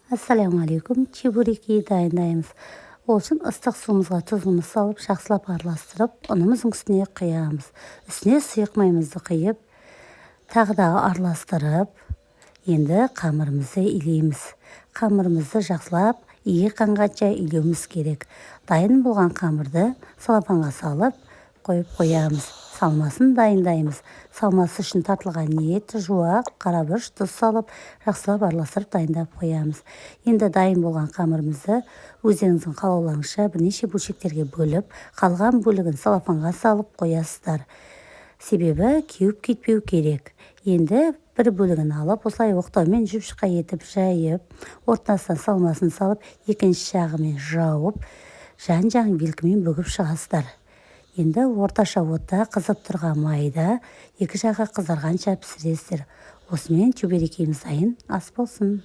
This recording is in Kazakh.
Ассаляму, чебуреки дайындаймыз. Ол үшін ыстық суымызға тұзымызды салып, жақсылап араластырып, ұнымыздың үстіне құямыз. Үстіне сұйық майымызды құйып, тағы да араластырып, енді қамырымызды илейміз. Қамырымызды жақсылап ие қанғанша илеуіміз керек. Дайын болған қамырды салапанға салып, қойып қоямыз. Салмасын дайындаймыз. Салмасы үшін тартылған ет, жуақ, қарабұрыш, тұз салып, жақсылап араластырып дайындап қоямыз. Енді дайын болған қамырымызды өздеріңіздің қалауларыңызша бірнеше бөлшектерге бөліп, қалған бөлігін салапанға салып қоясыздар. Себебі кеуіп кетпеу керек. Енді бір бөлігін алып, осылай оқтаумен жүпшыққа етіп жайып, ортасынан салмасын салып, екінші жағымен жауып, жан-жағын белкімен бүгіп шығасыздар. Енді орташа отта қызып тұрған майда екі жағы қызарғанша пісіресіздер. Осымен чебурекиміз дайын ас болсын.